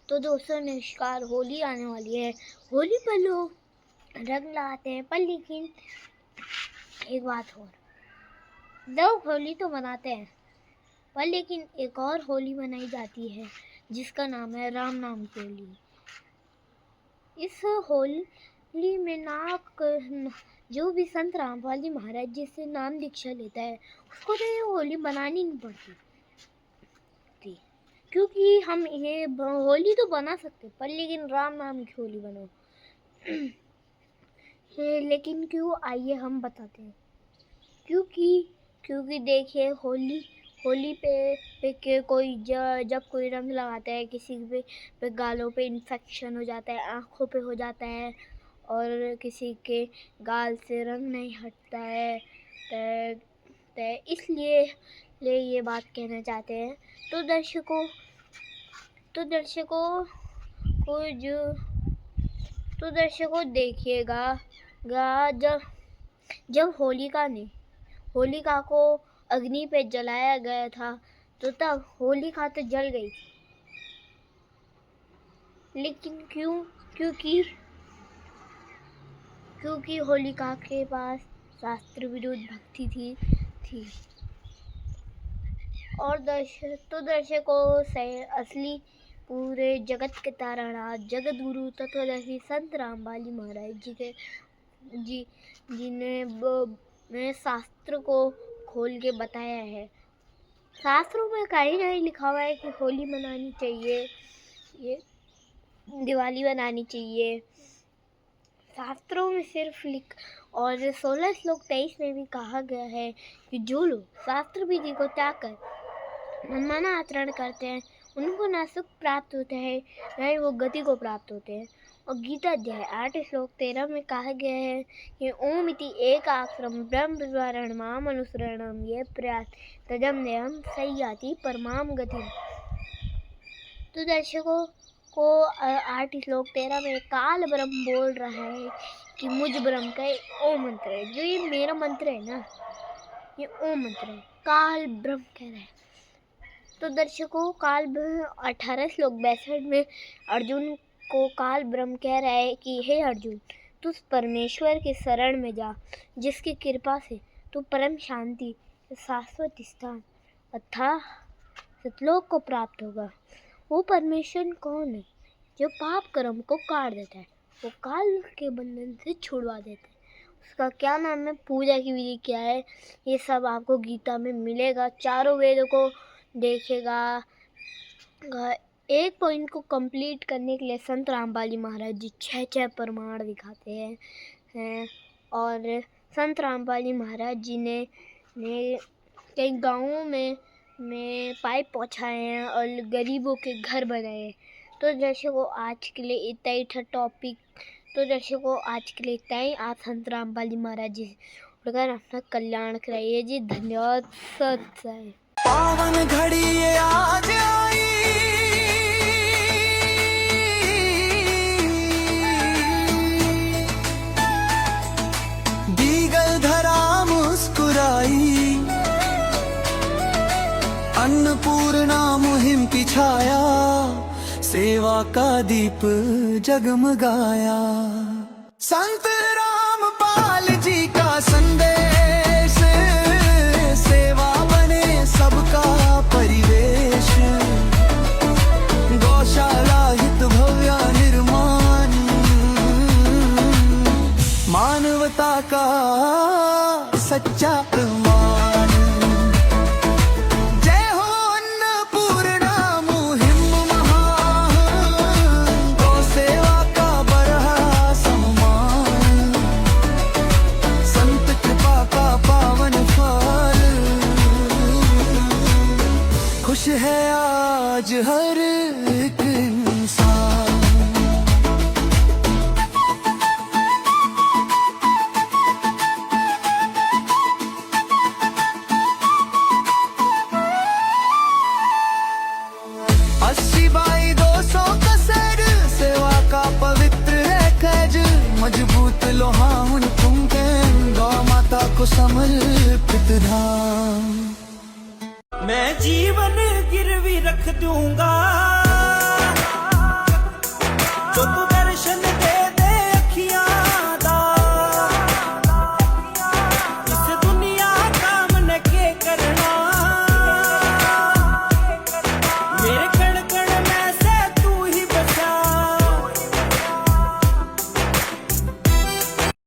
तो दोस्तों नमस्कार, होली आने वाली है। होली पर लोग रंग लगाते हैं, पर लेकिन एक बात और, लोग होली तो मनाते हैं पर लेकिन एक और होली मनाई जाती है जिसका नाम है राम नाम की होली। इस होली में जो भी संत रामपाल महाराज जी से नाम दीक्षा लेता है उसको तो ये होली बनानी नहीं पड़ती, क्योंकि हम ये होली तो बना सकते पर लेकिन राम नाम की होली बनाओ। लेकिन क्यों, आइए हम बताते हैं। क्योंकि देखिए होली पे कोई जब कोई रंग लगाता है, किसी पे गालों पे इन्फेक्शन हो जाता है, आँखों पे हो जाता है और किसी के गाल से रंग नहीं हटता है, तो इसलिए ये बात कहना चाहते हैं। तो दर्शकों देखिएगा, जब होलिका को अग्नि पे जलाया गया था तो तब होलिका तो जल गई थी, लेकिन क्योंकि होलिका के पास शास्त्र विरुद्ध भक्ति थी। और दर्शकों से असली पूरे जगत के तारानाथ जगत गुरु तत्वदर्शी संत रामपाल महाराज जी ने शास्त्र को खोल के बताया है। शास्त्रों में कहीं नहीं लिखा हुआ है कि होली मनानी चाहिए, ये दिवाली मनानी चाहिए। शास्त्रों में सिर्फ और 16 श्लोक 23 में भी कहा गया है कि जो लोग शास्त्र विधि को त्याग कर मनमाना आचरण करते हैं उनको न सुख प्राप्त होता है न ही वो गति को प्राप्त होते हैं। और गीता अध्याय 8 श्लोक 13 में कहा गया है कि ओम इति एकाक्षरम ब्रह्म विवरण माम अनुसरणम ये प्रयास तजम नयम सयाति परमाम गति। तो दर्शकों को 8 श्लोक 13 में काल ब्रह्म बोल रहा है कि मुझ ब्रह्म का ओम मंत्र है, जो ये मेरा मंत्र है ना, ये ओम मंत्र है, काल ब्रह्म कह रहा है। तो दर्शकों 18 श्लोक 62 में अर्जुन को काल ब्रह्म कह रहा है कि हे अर्जुन, तू परमेश्वर के शरण में जा, जिसकी कृपा से तू परम शांति शाश्वत स्थान अर्थात सतलोक को प्राप्त होगा। वो परमेश्वर कौन है? जो पाप कर्म को काट देता है, वो काल के बंधन से छुड़वा देता है। उसका क्या नाम है, पूजा की विधि क्या है, ये सब आपको गीता में मिलेगा। चारों वेदों को देखेगा। एक पॉइंट को कंप्लीट करने के लिए संत रामपाल महाराज जी 6 प्रमाण दिखाते हैं। और संत रामपाल महाराज जी ने कई गाँवों में पाइप पहुँचाए हैं और गरीबों के घर बनाए हैं। तो दर्शकों आज के लिए इतना ही था टॉपिक। तो दर्शकों आज के लिए इतना ही। आप संत रामपाल महाराज जी से अपना कल्याण कराइए जी। धन्यवाद। सत्य पावन घड़ी ये आज आई, दीगल धरा मुस्कुराई, अन्नपूर्णा मुहिम पिछाया, सेवा का दीप जगमगाया। संत रामपाल जी का संदेश, सेवा बने सबका परिवेश, गौशाला हित भव्य निर्माण, मानवता का सच्चा प्रमाण। जय हो अन्नपूर्णा मुहिम महान, गौ सेवा का बढ़ा सम्मान, संत कृपा का पावन फल, खुश है आज हर एक इंसान। अस्सी बाई 200 का सर, सेवा का पवित्र है खज, मजबूत लोहाउन तुमके, गौ माता को समर्पित धाम। मैं जीवन गिरवी रख दूंगा।